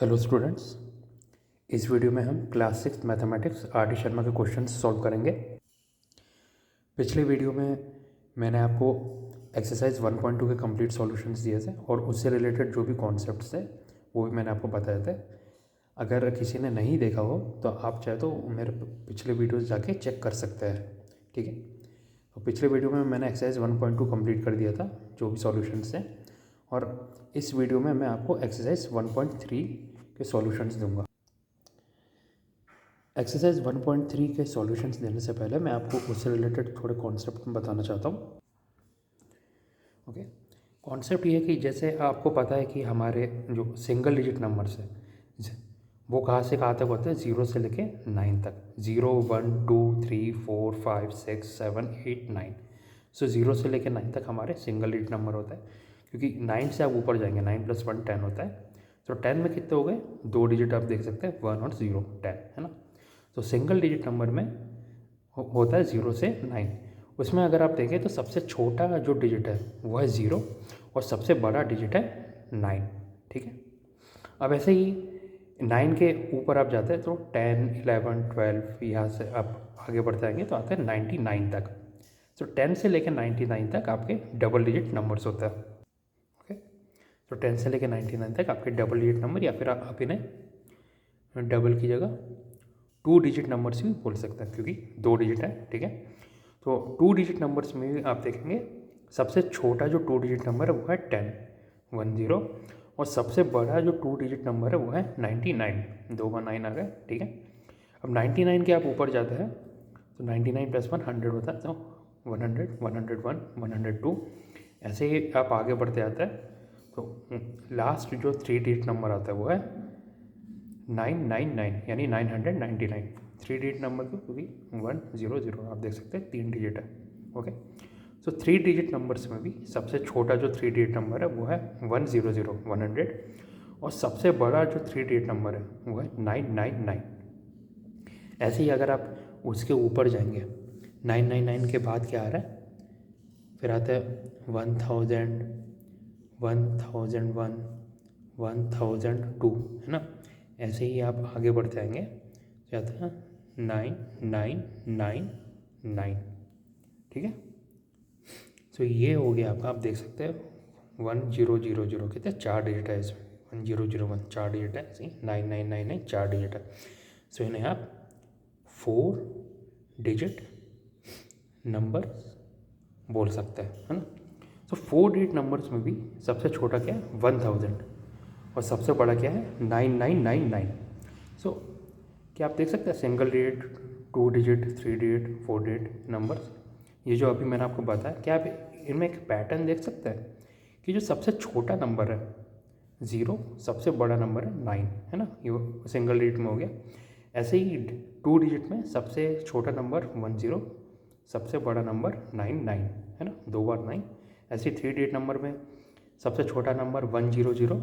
Hello students, इस video में हम class 6 mathematics R D Sharma के क्वेश्चन सॉल्व करेंगे। पिछले वीडियो में मैंने आपको एक्सरसाइज 1.2 के कंप्लीट सॉल्यूशंस दिए थे और उससे रिलेटेड जो भी कॉन्सेप्ट्स थे वो भी मैंने आपको बताए थे। अगर किसी ने नहीं देखा हो तो आप चाहे तो मेरे पिछले वीडियोस जाके चेक कर सकते हैं, ठीक है। तो पिछले वीडियो में मैंने एक्सरसाइज 1.2 कंप्लीट कर दिया था, जो भी सॉल्यूशंस थे, और इस वीडियो में मैं आपको एक्सरसाइज 1.3 के सॉल्यूशंस दूंगा। एक्सरसाइज 1.3 के सॉल्यूशंस देने से पहले मैं आपको उससे रिलेटेड थोड़े कॉन्सेप्ट बताना चाहता हूँ। ओके, कॉन्सेप्ट ये है कि जैसे आपको पता है कि हमारे जो सिंगल डिजिट नंबर्स है वो कहाँ से कहाँ तक होते हैं, 0 से लेके 9 तक। 0 1 2 3 4 5 6 7 8 9। सो 0 से लेके 9 तक हमारे सिंगल डिजिट नंबर होता है, क्योंकि 9 से आप ऊपर जाएंगे 9 + 1 10 होता है। तो 10 में कितने हो गए, 2 डिजिट आप देख सकते हैं, 1 और 0 10, है ना। तो सिंगल डिजिट नंबर में होता है 0 से 9। उसमें अगर आप देखें तो सबसे छोटा जो डिजिट है वो है 0 और सबसे बड़ा डिजिट है 9, ठीक है। अब ऐसे ही 9 के ऊपर आप जाते हैं तो 10 11 12 यहाँ से आप आगे बढ़ते आएंगे तो आते हैं 99 तक। तो 10 से लेकर 99 तक आपके डबल डिजिट नंबर्स होता है। ओके, तो 10 से लेकर 99 तक आपके डबल डिजिट नंबर, या फिर आप इन्हें डबल की जगह 2 डिजिट नंबर्स भी बोल सकते हैं, क्योंकि 2 डिजिट है, ठीक है। तो 2 डिजिट नंबर्स में भी आप देखेंगे सबसे छोटा जो 2 डिजिट नंबर है वो है 10 और सबसे बड़ा जो 2 डिजिट नंबर है वो है 99। 2 का 9 आ गया, ठीक है। अब 99 के आप ऊपर जाते हैं तो 99 + 1 100 होता है, तो 100 101 102 ऐसे ही आप आगे बढ़ते जाते हैं। तो लास्ट जो 3 डिजिट नंबर आता है वो है 999, यानी 999। 3 डिजिट नंबर क्योंकि 100 आप देख सकते हैं 3 डिजिट है। ओके, तो 3 डिजिट नंबर्स में भी सबसे छोटा जो 3 डिजिट नंबर है वो है 100 100, और सबसे बड़ा जो 3 डिजिट नंबर है वो है 999। ऐसे ही अगर आप उसके ऊपर जाएंगे 999 के बाद क्या आ रहा है, फिर आता है 1000 1001 1002, है ना। ऐसे ही आप आगे बढ़ते आएंगे तो आता है 9999, ठीक है। तो ये हो गया आपका, आप देख सकते हैं 1000 कितने 4 डिजिट है इसमें, 1001 4 डिजिट है, ऐसे 9999 4 डिजिट है। सो इन्हें आप 4 डिजिट नंबर बोल सकते हैं, है ना। तो 4 डिजिट नंबर्स में भी सबसे छोटा क्या है 1000 और सबसे बड़ा क्या है 9999। सो क्या आप देख सकते हैं single digit, 2 digit, 3 digit, 4 digit numbers, ये जो अभी मैंने आपको बताया, क्या आप इनमें एक पैटर्न देख सकते हैं कि जो सबसे छोटा नंबर है 0, सबसे बड़ा नंबर है 9, है ना। ये सिंगल डिजिट में हो गया। ऐसे ही 2 डिजिट में सबसे छोटा नंबर 10, सबसे बड़ा नंबर 99, है ना, 2 बार 9। ऐसे ही 3 डिजिट नंबर में सबसे छोटा नंबर 100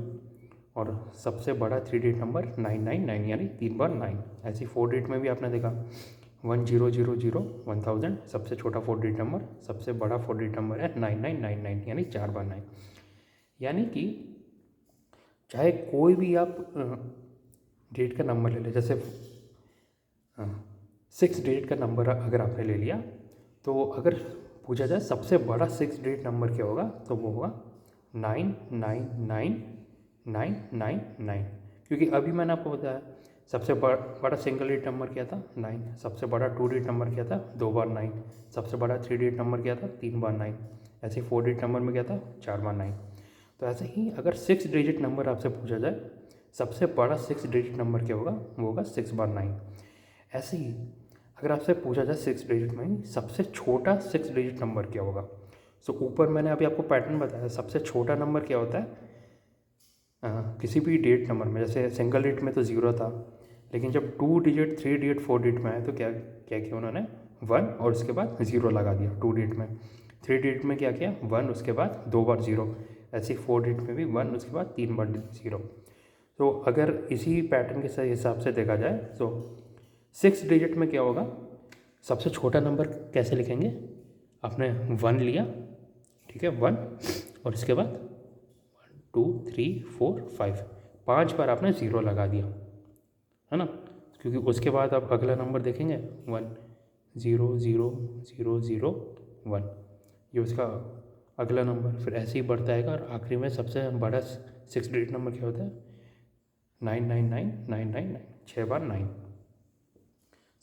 और सबसे बड़ा 3 डिजिट नंबर 999, यानी 3 बार 9। ऐसे ही 4 डिजिट में भी आपने देखा 1000 1000, सबसे छोटा 4 डिजिट नंबर, सबसे बड़ा 4 डिजिट नंबर है 9999, यानी 4 बार 9। यानी कि चाहे कोई भी आप डिजिट का नंबर ले लें, जैसे 6 डिजिट का नंबर अगर आपने ले लिया, तो अगर पूछा जाए सबसे बड़ा 6 डिजिट नंबर क्या होगा, तो वो होगा 999999, क्योंकि अभी मैंने आपको बताया सबसे बड़ा सिंगल डिजिट नंबर क्या था 9, सबसे बड़ा 2 डिजिट नंबर क्या था 2 बार 9, सबसे बड़ा 3 डिजिट नंबर क्या था 3 बार 9, ऐसे 4 डिजिट नंबर में क्या था 4 बार 9। तो ऐसे ही अगर 6 डिजिट नंबर आपसे पूछा जाए सबसे बड़ा 6 डिजिट नंबर क्या होगा, वो होगा 6 बार 9। ऐसे ही अगर आपसे पूछा जाए 6 डिजिट में सबसे छोटा 6 डिजिट नंबर क्या होगा, सो ऊपर मैंने अभी आपको पैटर्न बताया, सबसे छोटा नंबर क्या होता है किसी भी डिजिट नंबर में। जैसे सिंगल डिजिट में तो 0 था, लेकिन जब 2 डिजिट 3 डिजिट 4 डिजिट में आए तो क्या क्या किया उन्होंने 1 और उसके बाद 0 लगा दिया 2 डिजिट में। 3 डिजिट में क्या किया 1 उसके बाद 2 बार 0, ऐसे 4 डिजिट में भी 1 उसके बाद 3 बार 0। तो अगर इसी पैटर्न के हिसाब से देखा जाए तो 6 डिजिट में क्या होगा, सबसे छोटा नंबर कैसे लिखेंगे, आपने 1 लिया, ठीक है 1, और इसके बाद 1 2 3 4 5 5 बार आपने 0 लगा दिया, है ना, क्योंकि उसके बाद आप अगला नंबर देखेंगे 1 0 0 0 0 1, ये उसका अगला नंबर, फिर ऐसे ही बढ़ता आएगा और आखिरी में सबसे बड़ा 6 डिजिट नंबर क्या होता है 999999, 6 बार 9।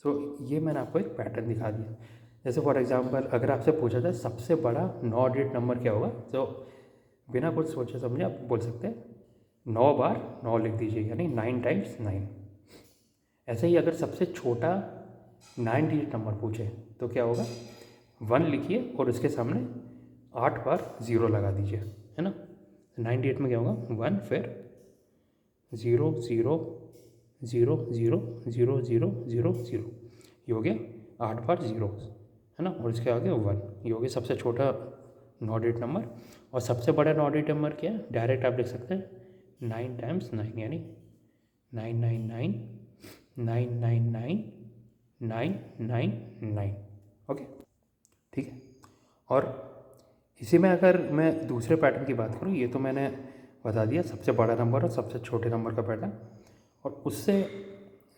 तो ये मैंने आपको एक पैटर्न दिखा दिया। जैसे फॉर एग्जांपल अगर आपसे पूछा जाए सबसे बड़ा 9 डिजिट नंबर क्या होगा, तो बिना कुछ सोचे समझे आप बोल सकते हैं 9 बार 9 लिख दीजिए, यानी 9 टाइम्स 9। ऐसे ही अगर सबसे छोटा 9 डिजिट नंबर पूछे तो क्या होगा 1 लिखिए और उसके सामने 8 बार 0 लगा दीजिए, है ना। 9 डिजिट में क्या होगा 1, फिर 0 0 0 0 0 0 0 0, ये हो गया 8 बार 0, है ना, और इसके आगे 1, ये हो गया सबसे छोटा 9 डिजिट नंबर। और सबसे बड़ा 9 डिजिट नंबर क्या है, डायरेक्ट आप लिख सकते हैं 9 टाइम्स 9, यानी 999 999 999, ओके, ठीक है। और इसी में अगर मैं दूसरे पैटर्न की बात करूँ, ये तो मैंने बता दिया सबसे बड़ा नंबर और सबसे छोटे नंबर का पैटर्न, और उससे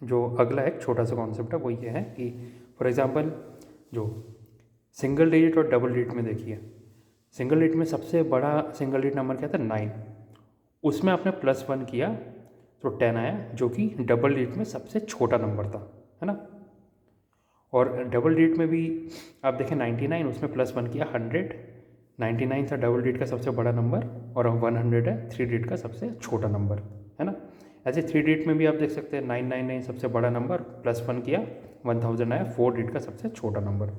जो अगला एक छोटा सा कॉन्सेप्ट है वो ये है कि फॉर एग्जांपल जो सिंगल डिजिट और डबल डिजिट में देखिए, सिंगल डिजिट में सबसे बड़ा सिंगल डिजिट नंबर क्या था 9, उसमें आपने +1 किया तो 10 आया, जो कि डबल डिजिट में सबसे छोटा नंबर था, है ना। और डबल डिजिट में भी आप देखें 99, उसमें +1 किया 100, 99 था डबल डिजिट का सबसे बड़ा नंबर और 100 है 3 डिजिट का सबसे छोटा नंबर, है ना। ऐसे 3 डिजिट में भी आप देख सकते हैं 999 सबसे बड़ा नंबर, +1 किया 1000 आया 4 डिजिट का सबसे छोटा नंबर।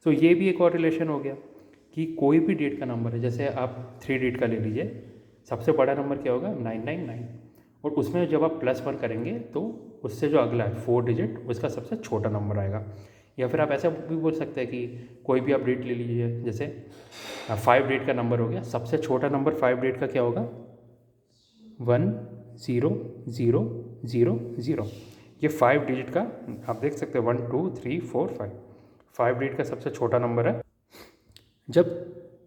तो ये भी एक और रिलेशन हो गया कि कोई भी डिजिट का नंबर है, जैसे आप 3 डिजिट का ले लीजिए, सबसे बड़ा नंबर क्या होगा 999, और उसमें जब आप +1 करेंगे तो उससे जो अगला है 4 डिजिट उसका सबसे छोटा नंबर आएगा। या फिर आप ऐसा भी बोल सकते हैं कि कोई भी आप डिजिट ले लीजिए, जैसे 5 डिजिट का नंबर हो गया, सबसे छोटा नंबर 5 डिजिट का क्या होगा 1 0 0 0 0, ये 5 डिजिट का आप देख सकते हैं 1 2 3 4 5 डिजिट का सबसे छोटा नंबर है। जब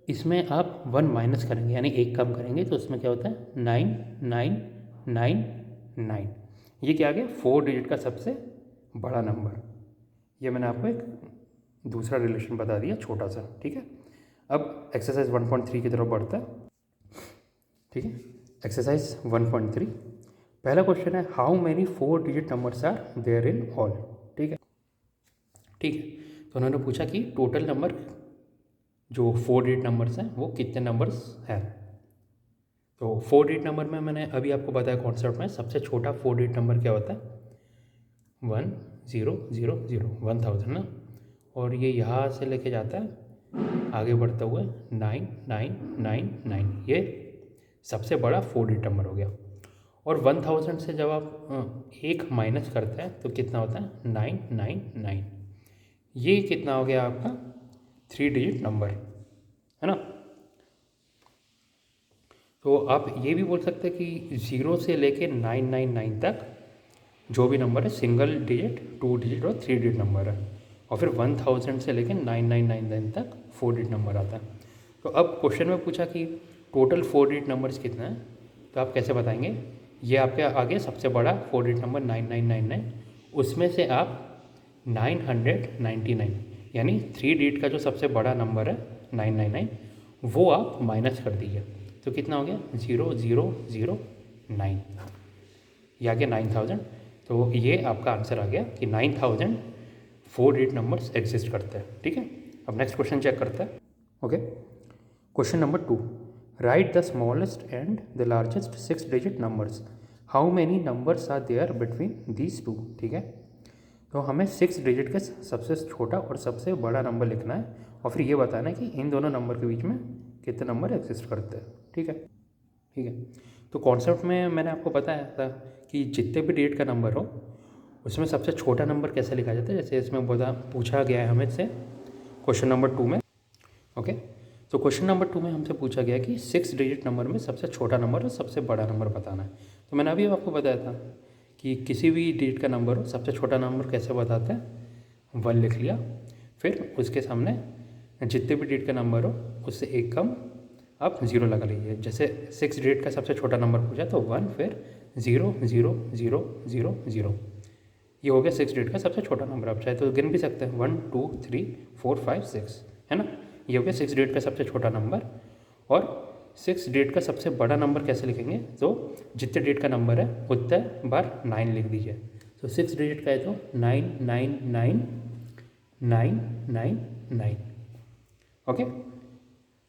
इसमें आप 1 माइनस करेंगे यानी 1 कम करेंगे तो उसमें क्या होता है 9 9 9 9, ये क्या आ गया 4 डिजिट का सबसे बड़ा नंबर। ये मैंने आपको एक दूसरा रिलेशन बता दिया छोटा सा, ठीक है। अब एक्सरसाइज 1.3 की तरफ बढ़ता है, ठीक है। एक्सरसाइज 1.3, पहला क्वेश्चन है how many 4 digit numbers are there in all, ठीक है, ठीक है। तो उन्होंने पूछा कि टोटल नंबर जो 4 डिजिट नंबर्स हैं वो कितने नंबर्स हैं। तो 4 डिजिट नंबर में मैंने अभी आपको बताया कॉन्सेप्ट में सबसे छोटा 4 डिजिट नंबर क्या होता है 1 0 0 0, 1000 ना, और ये यहाँ से लेके जाता है आगे बढ़ता हुआ 9 9 9 9, ये सबसे बड़ा 4 डिजिट नंबर हो गया। और 1000 से जब आप 1 माइनस करते हैं तो कितना होता है 999, ये कितना हो गया आपका 3 डिजिट नंबर, है ना। तो आप ये भी बोल सकते हैं कि 0 से लेके 999 तक जो भी नंबर है सिंगल डिजिट 2 डिजिट और 3 डिजिट नंबर है, और फिर 1000 से लेके 9999 तक 4 डिजिट नंबर आता है। तो अब क्वेश्चन में पूछा कि टोटल 4 डिजिट नंबर्स कितना है, तो आप कैसे बताएंगे, ये आपके आगे सबसे बड़ा 4 डिजिट नंबर 9999, उसमें से आप 999 यानी 3 डिजिट का जो सबसे बड़ा नंबर है 999 वो आप माइनस कर दीजिए, तो कितना हो गया 0 0 0 9, ये आ गया 9000। तो ये आपका आंसर आ गया कि 9000 4 डिजिट नंबर्स एग्जिस्ट करते हैं, ठीक है। अब नेक्स्ट क्वेश्चन चेक करते हैं, okay. Question number 2, write the smallest and the largest 6 digit numbers, how many numbers are there between these two, ठीक है। तो हमें 6 डिजिट के सबसे छोटा और सबसे बड़ा नंबर लिखना है और फिर ये बताना है कि इन दोनों नंबर के बीच में कितने नंबर एग्जिस्ट करते हैं, ठीक है, ठीक है। तो कॉन्सेप्ट में मैंने आपको बताया था कि जितने भी डिजिट का नंबर हो उसमें सबसे छोटा नंबर कैसे लिखा जाता है, जैसे इसमें पूछा गया है हमें से क्वेश्चन नंबर 2 में, ओके। तो क्वेश्चन नंबर 2 में हमसे पूछा गया कि 6 डिजिट नंबर में सबसे छोटा नंबर और सबसे बड़ा नंबर बताना है। तो मैंने अभी आपको बताया था कि किसी भी डिजिट का नंबर हो सबसे छोटा नंबर कैसे बताते हैं 1 लिख लिया, फिर उसके सामने जितने भी डिजिट का नंबर हो उससे एक कम आप 0 लगा लीजिए। जैसे 6 डिजिट का सबसे छोटा नंबर पूछा तो 1 फिर 0 0 0 0 0। ये हो गया 6 डिजिट का सबसे छोटा नंबर। आप चाहे तो गिन भी सकते हैं 1 2 3 4 5 6, है ना। ये हो गया 6 डिजिट का सबसे छोटा नंबर। और 6 डिजिट का सबसे बड़ा नंबर कैसे लिखेंगे? तो जितने डिजिट का नंबर है उतने बार 9 लिख दीजिए। तो 6 डिजिट का है तो 9 9 9 9 9 9। ओके,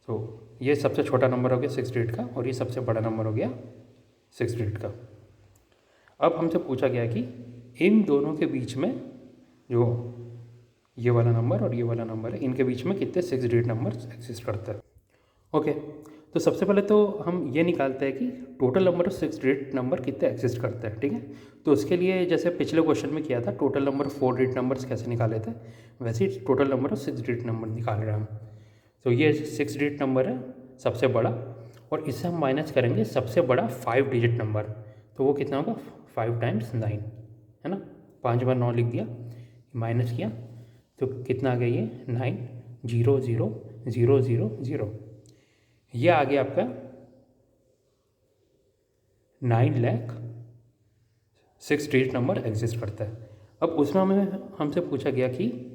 तो ये सबसे छोटा नंबर हो गया 6 डिजिट का, और ये सबसे बड़ा नंबर हो गया 6 डिजिट का। अब हमसे पूछा गया कि इन दोनों के बीच में जो ये वाला नंबर और ये वाला नंबर है, इनके बीच में कितने 6 डिजिट नंबर एग्जिस्ट करते हैं। ओके, तो सबसे पहले तो हम ये निकालते हैं कि total number of 6 digit number कितने एग्जिस्ट करते हैं। ठीक है, तो उसके लिए जैसे पिछले क्वेश्चन में किया था, टोटल नंबर 4 डिजिट नंबर्स कैसे निकाले थे, वैसे ही total number of 6 digit number निकाल रहे हैं हम। तो ये 6 डिजिट नंबर है सबसे बड़ा, और इससे हम माइनस करेंगे सबसे बड़ा 5 डिजिट नंबर। तो वो कितना होगा? 5 टाइम्स 9, है ना। 5 बार 9 लिख दिया, माइनस किया तो कितना आ गया? ये 9 0 0 0 0 0। ये आ गया आपका 9 लाख 6 डिजिट नंबर एग्जिस्ट करता है। अब उसमें हमसे पूछा गया कि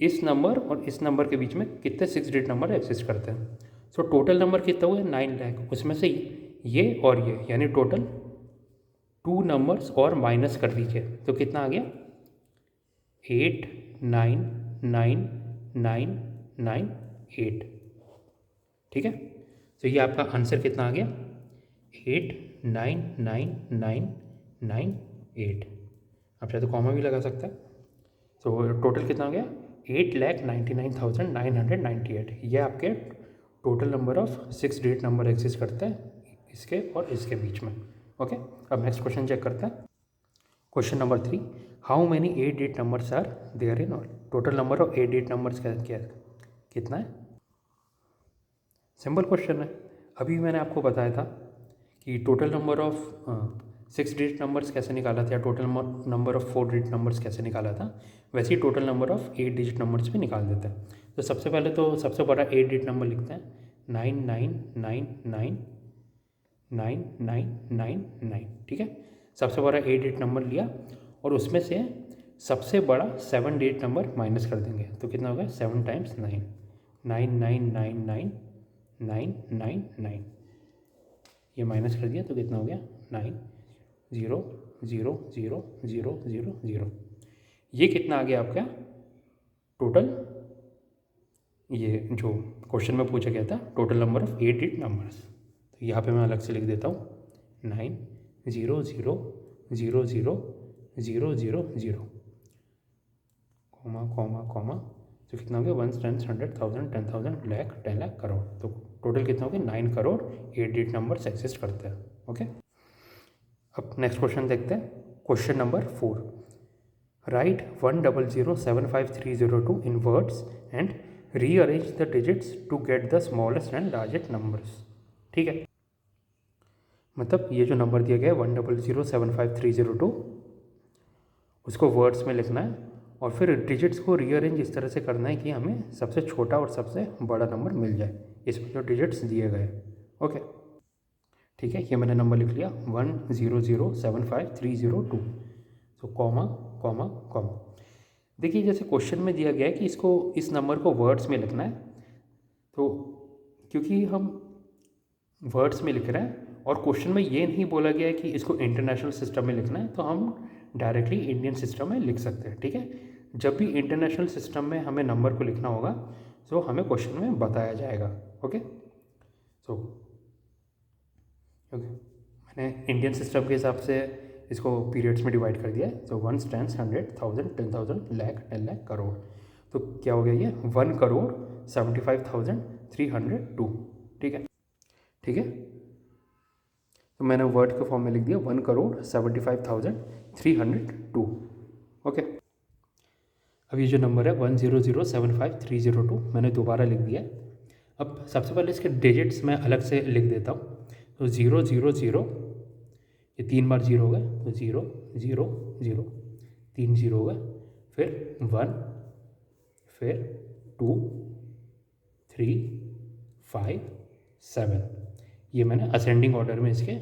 इस नंबर और इस नंबर के बीच में कितने 6 डिजिट नंबर एग्जिस्ट करते हैं। सो टोटल नंबर कितना हुआ? 9 लाख। उसमें से ये और ये, यानी टोटल 2 नंबर्स और माइनस कर दीजिए तो कितना आ गया? 8 9 9 9 9 8। ठीक है, तो ये आपका आंसर कितना आ गया? 8 9 9 9 9 8। आप चाहे तो कॉमा भी लगा सकते हैं। तो टोटल कितना हो गया? 8,99,998। ये आपके total number of 6 digit number exist करता है इसके और इसके बीच में। ओके, अब नेक्स्ट क्वेश्चन चेक करते हैं। Question number 3, how many 8 digit numbers are there in all? Total number of 8 digit numbers क्या कितना है? सिंपल क्वेश्चन है। अभी मैंने आपको बताया था कि total number of 6 digit numbers कैसे निकाला था, या total number of 4 digit numbers कैसे निकाला था, वैसे ही total number of 8 digit numbers भी निकाल देते हैं। तो सबसे पहले तो सबसे बड़ा 8 डिजिट नंबर लिखते हैं, 99999999। ठीक है, सबसे बड़ा 8 डिजिट नंबर लिया और उसमें से सबसे बड़ा 7 डिजिट नंबर माइनस कर देंगे तो कितना होगा? 7 टाइम्स 9, 99999999। ये माइनस कर दिया तो कितना हो गया? 9 0 0 0 0 0 0। ये कितना आ गया आपका टोटल? ये जो क्वेश्चन में पूछा गया था total number of 8 digit numbers. तो यहाँ पे मैं अलग से लिख देता हूँ 9 0 0 0 0 0 0 0 कॉमा कॉमा कॉमा। तो कितना हो गया? 1 10 100 1000 10,000 लाख 10 लाख करोड़। तो टोटल कितना हो गया? 9 करोड़ 8 डिजिट नंबर्स एग्जिस्ट करते हैं। ओके, अब नेक्स्ट क्वेश्चन देखते हैं। Question number 4, write 1007530 in words and rearrange the digits to get the smallest and largest numbers. ठीक है, मतलब ये जो नंबर दिया गया है 1007530 उसको वर्ड्स में लिखना है और फिर डिजिट्स को रीअरेंज इस तरह से करना है कि हमें सबसे छोटा और सबसे बड़ा नंबर मिल जाए इसमें जो डिजिट्स दिए गए। ओके, ठीक है, ये मैंने नंबर लिख लिया 1007530 तो कॉमा कॉमा कॉमा। देखिए जैसे क्वेश्चन में दिया गया है कि इसको इस नंबर को वर्ड्स में लिखना है, तो क्योंकि हम वर्ड्स में लिख रहे हैं और क्वेश्चन में ये नहीं बोला गया है कि इसको इंटरनेशनल सिस्टम में लिखना है, तो हम डायरेक्टली इंडियन सिस्टम में लिख सकते हैं। ठीक है, जब भी इंटरनेशनल सिस्टम में हमें नंबर को लिखना होगा तो हमें क्वेश्चन में बताया जाएगा। ओके, सो ओके, मैंने इंडियन सिस्टम के हिसाब से इसको पीरियड्स में डिवाइड कर दिया है। तो 1 10 100 1000 10,000 लाख 10 लाख करोड़। तो क्या हो गया ये 1,75,302। ठीक है, ठीक है, तो मैंने वर्ड के फॉर्म में लिख दिया 1,75,302। ओके, अब ये जो नंबर है 1007530 मैंने दोबारा लिख दिया है। अब सबसे पहले इसके डिजिट्स मैं अलग से लिख देता हूँ। तो 0 0 0, ये 3 बार 0 हो गए तो 0 0 0, 3 0 हो गए, फिर 1, फिर 2 3 5 7। ये मैंने असेंडिंग ऑर्डर में इसके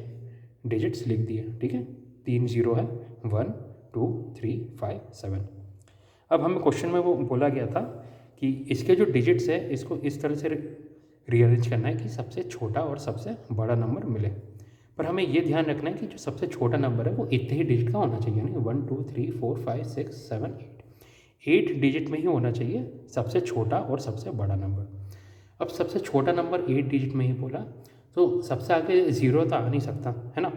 डिजिट्स लिख दिए, ठीक है। 3 ज़ीरो है, 1 2 3 5 7। अब हमें क्वेश्चन में वो बोला गया था कि इसके जो डिजिट्स है इसको इस तरह से रीअरेंज करना है कि सबसे छोटा और सबसे बड़ा नंबर मिले। पर हमें ये ध्यान रखना है कि जो सबसे छोटा नंबर है वो इतने ही डिजिट का होना चाहिए, यानी 1 2 3 4 5 6 7 8 डिजिट में ही होना चाहिए सबसे छोटा और सबसे बड़ा नंबर। अब सबसे छोटा नंबर 8 डिजिट में ही बोला तो सबसे आगे ज़ीरो तो आ नहीं सकता है ना,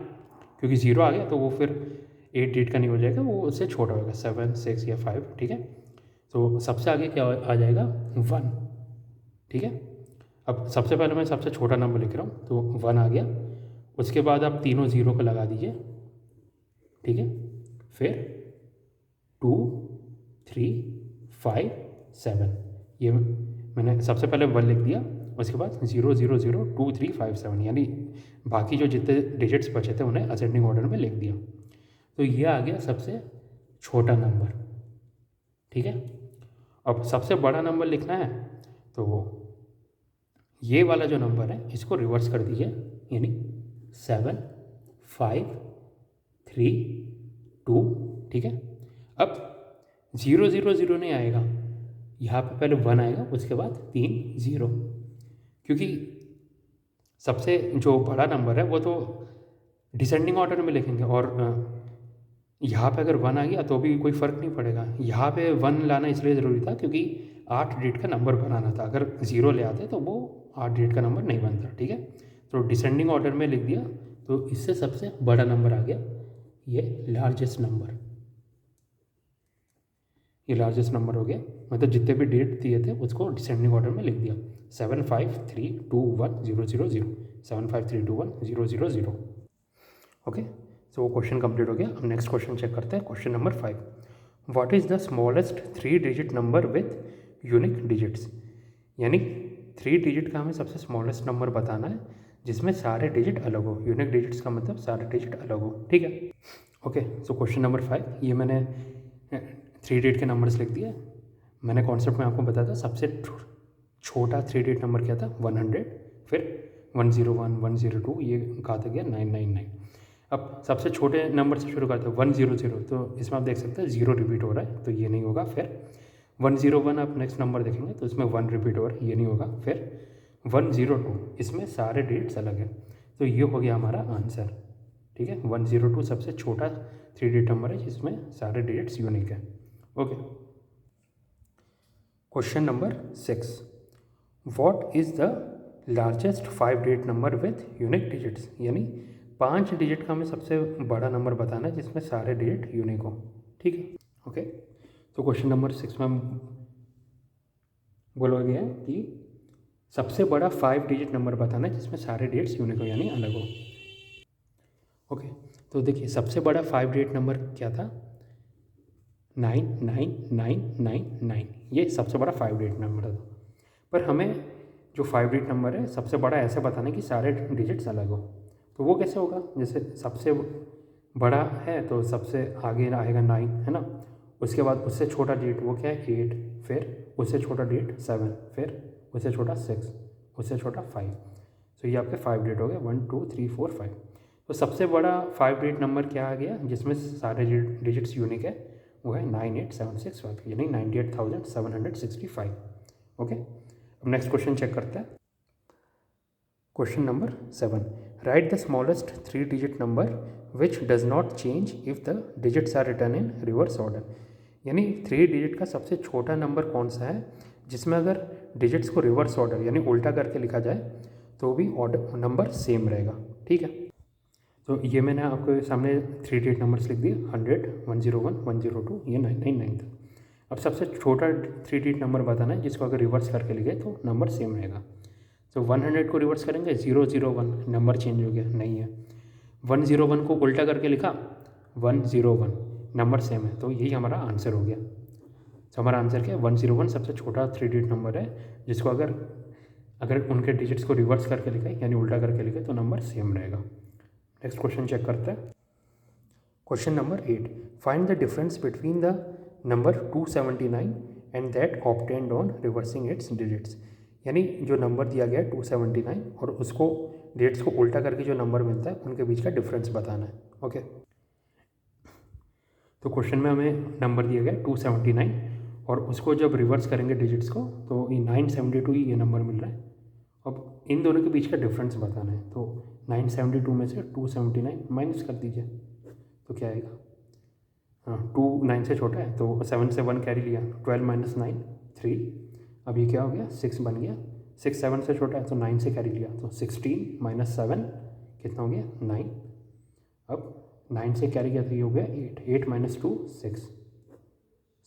क्योंकि ज़ीरो आ गया तो वो फिर 8 डिजिट का नहीं हो जाएगा, वो उससे छोटा होगा 7 6 या 5, ठीक है। तो सबसे आगे क्या आ जाएगा 1, ठीक है। अब सबसे पहले मैं सबसे छोटा नंबर लिख रहा हूँ तो 1 आ गया, उसके बाद आप तीनों ज़ीरो को लगा दीजिए, ठीक है। फिर 2 3 5 7, ये मैंने सबसे पहले 1 लिख दिया, उसके बाद 0 0 0 2 3 5 7, यानी बाकी जो जितने डिजिट्स बचे थे उन्हें असेंडिंग ऑर्डर में लिख दिया। तो ये आ गया सबसे छोटा नंबर, ठीक है। अब सबसे बड़ा नंबर लिखना है तो ये वाला जो नंबर है इसको रिवर्स कर दीजिए, यानी 7 5 3 2, ठीक है। अब 0 0 0 नहीं आएगा, यहाँ पे पहले 1 आएगा, उसके बाद 3 0, क्योंकि सबसे जो बड़ा नंबर है वो तो डिसेंडिंग ऑर्डर में लिखेंगे, और यहाँ पे अगर 1 आ गया तो भी कोई फ़र्क नहीं पड़ेगा। यहाँ पे 1 लाना इसलिए ज़रूरी था क्योंकि 8 डिजिट का नंबर बनाना था, अगर 0 ले आते तो वो 8 डिजिट का नंबर नहीं बनता, ठीक है। तो डिसेंडिंग ऑर्डर में लिख दिया, तो इससे सबसे बड़ा नंबर आ गया, ये लार्जेस्ट नंबर, ये लार्जेस्ट नंबर हो गया। मतलब जितने भी डिजिट दिए थे उसको डिसेंडिंग ऑर्डर में लिख दिया, 7 5 3 2 1 0 0 0, 7 5 3 2 1 0 0 0। ओके, सो वो क्वेश्चन कंप्लीट हो गया। अब नेक्स्ट क्वेश्चन चेक करते हैं, question number 5। What is the smallest 3 digit number with unique digits, यानी 3 डिजिट का हमें सबसे स्मॉलेस्ट नंबर बताना है जिसमें सारे डिजिट अलग हो। यूनिक डिजिट्स का मतलब सारे डिजिट अलग हो, ठीक है। ओके, सो क्वेश्चन नंबर 5, ये मैंने 3 डिजिट के नंबर्स लिख दिए। मैंने कॉन्सेप्ट में आपको बताया था सबसे छोटा 3 डिजिट नंबर क्या था 100, फिर 101 102, ये कहा था गया 999। अब सबसे छोटे नंबर से शुरू करते हैं 100, तो इसमें आप देख सकते हैं 0 रिपीट हो रहा है तो ये नहीं होगा। फिर 101 आप नेक्स्ट नंबर देखेंगे तो इसमें 1 रिपीट हो रहा है, ये नहीं होगा। फिर 102, इसमें सारे डिजिट्स अलग हैं, तो ये हो गया हमारा आंसर, ठीक है। 102 सबसे छोटा 3 डिजिट नंबर है जिसमें सारे डिजिट्स यूनिक है। Okay, question number 6, what is the largest 5 digit number with unique digits, यानी 5 डिजिट का हमें सबसे बड़ा नंबर बताना है जिसमें सारे डिजिट यूनिक हो, ठीक है। ओके, तो क्वेश्चन नंबर 6 में बोला गया है कि सबसे बड़ा 5 डिजिट नंबर बताना है जिसमें सारे डिजिट्स यूनिक हो यानी अलग हो। ओके, तो देखिए सबसे बड़ा 5 डिजिट नंबर क्या था 99999, ये सबसे बड़ा 5 डिजिट नंबर था। पर हमें जो 5 डिजिट नंबर है सबसे बड़ा ऐसे बताना है कि सारे डिजिट्स अलग हो, तो वो कैसे होगा, जैसे सबसे बड़ा है तो सबसे आगे आएगा 9, है ना। उसके बाद उससे छोटा डिजिट वो क्या है 8, फिर उससे छोटा डिजिट 7, फिर उससे छोटा 6, उससे छोटा 5। तो ये आपके 5 डिजिट हो गए 1 2 3 4 5। तो सबसे बड़ा 5 डिजिट नंबर क्या आ गया जिसमें सारे डिजिट्स यूनिक है, वो है 98765, यानी 98,765। ओके, अब नेक्स्ट क्वेश्चन चेक करते हैं, question number 7, write the smallest 3 digit number which does not change if the digits are written in reverse order, यानी 3 डिजिट का सबसे छोटा नंबर कौन सा है जिसमें अगर डिजिट्स को रिवर्स ऑर्डर यानी उल्टा करके लिखा जाए तो भी ऑर्डर नंबर सेम रहेगा, ठीक है। तो ये मैंने आपके सामने 3 डिजिट नंबर्स लिख दिए, 100 101 102, ये 999 था। अब सबसे छोटा 3 डिजिट नंबर बताना है जिसको अगर रिवर्स करके लिखे तो नंबर सेम रहेगा। तो 100 को रिवर्स करेंगे 001, नंबर चेंज हो गया, नहीं है। 101 को उल्टा करके लिखा 101, नंबर सेम है, तो यही हमारा आंसर हो गया। तो हमारा आंसर क्या है 101 सबसे छोटा 3 डिजिट नंबर है जिसको अगर उनके डिजिट्स को रिवर्स करके लिखे यानी उल्टा करके लिखे तो नंबर सेम रहेगा। नेक्स्ट क्वेश्चन चेक करते हैं, question number 8, find the difference between the number 279 and that obtained on reversing it's digits, यानी जो नंबर दिया गया है 279 और उसको डेट्स को उल्टा करके जो नंबर मिलता है उनके बीच का डिफरेंस बताना है। ओके, तो क्वेश्चन में हमें नंबर दिया गया 279 और उसको जब रिवर्स करेंगे डिजिट्स को तो ये 972 ही ये नंबर मिल रहा है। अब इन दोनों के बीच का डिफरेंस बताना है, तो 972 में से 279 माइनस कर दीजिए तो क्या आएगा, हाँ 2 9 से छोटा है तो 7 से 1 कैरी लिया, 12 माइनस 9 3, अब ये क्या हो गया 6 बन गया, 6 7 से छोटा है तो 9 से कैरी लिया तो 16 माइनस 7 कितना हो गया 9, अब 9 से कैरी किया तो ये हो गया 8, 8 माइनस 2 6,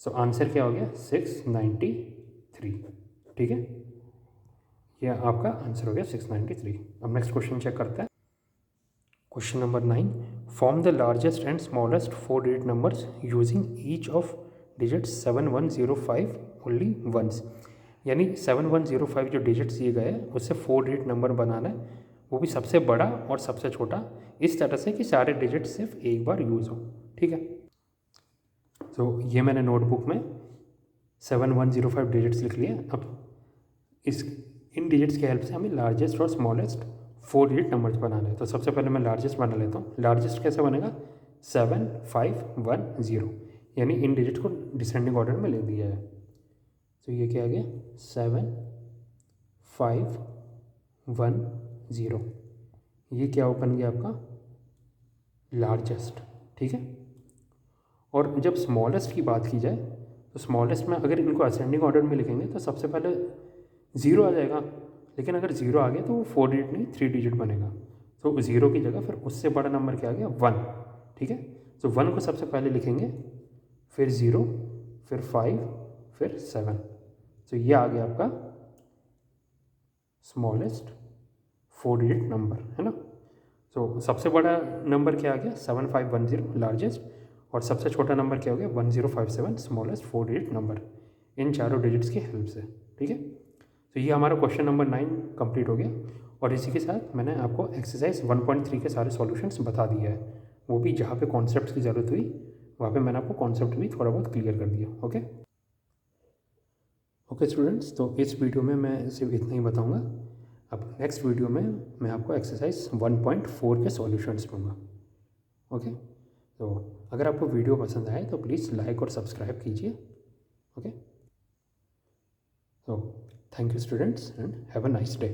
सो आंसर क्या हो गया 693। ठीक है, ये आपका आंसर हो गया 693। अब नेक्स्ट क्वेश्चन चेक करते हैं। Question number 9, form the largest and smallest 4 digit numbers using each of digits 7105 only once. यानी 7105 जो डिजिट्स दिए गए हैं उससे 4 डिजिट नंबर बनाना है, वो भी सबसे बड़ा और सबसे छोटा, इस तरह से कि सारे डिजिट सिर्फ एक बार यूज़ हो। ठीक है, तो ये मैंने नोटबुक में 7105 डिजिट्स लिख लिए। अब इन डिजिट्स की हेल्प से हमें लार्जेस्ट और स्मॉलेस्ट 4 डिजिट नंबर्स बनाने हैं। तो सबसे पहले मैं लार्जेस्ट बना लेता हूँ। लार्जेस्ट कैसे बनेगा 7510, यानी इन डिजिट्स को डिसेंडिंग ऑर्डर में ले दिया है। तो ये क्या आ गया 7510, ये क्या बन गया आपका लार्जेस्ट। ठीक है, और जब स्मॉलेस्ट की बात की जाए तो स्मॉलेस्ट में अगर इनको असेंडिंग ऑर्डर में लिखेंगे तो सबसे पहले 0 आ जाएगा, लेकिन अगर 0 आ गया तो वो 4 डिजिट नहीं 3 डिजिट बनेगा। तो 0 की जगह फिर उससे बड़ा नंबर क्या आ गया 1। ठीक है, तो 1 को सबसे पहले लिखेंगे, फिर 0, फिर 5, फिर 7। तो ये आ गया आपका स्मॉलेस्ट 4 डिजिट नंबर, है ना। तो सबसे बड़ा नंबर क्या आ गया 7510 लार्जेस्ट, और सबसे छोटा नंबर क्या हो गया 1057 स्मॉलेस्ट 4 डिजिट नंबर, इन चारों डिजिट्स की हेल्प से। ठीक है, तो ये हमारा क्वेश्चन नंबर 9 कंप्लीट हो गया, और इसी के साथ मैंने आपको एक्सरसाइज 1.3 के सारे सॉल्यूशंस बता दिया है, वो भी जहाँ पे कॉन्सेप्ट्स की ज़रूरत हुई वहाँ पे मैंने आपको कॉन्सेप्ट भी थोड़ा बहुत क्लियर कर दिया। ओके स्टूडेंट्स, तो इस वीडियो में मैं सिर्फ इतना ही बताऊँगा। अब नेक्स्ट वीडियो में मैं आपको एक्सरसाइज 1.4 के सॉल्यूशंस दूँगा। ओके, तो अगर आपको वीडियो पसंद आए तो प्लीज़ लाइक और सब्सक्राइब कीजिए। Okay, so thank you students and have a nice day.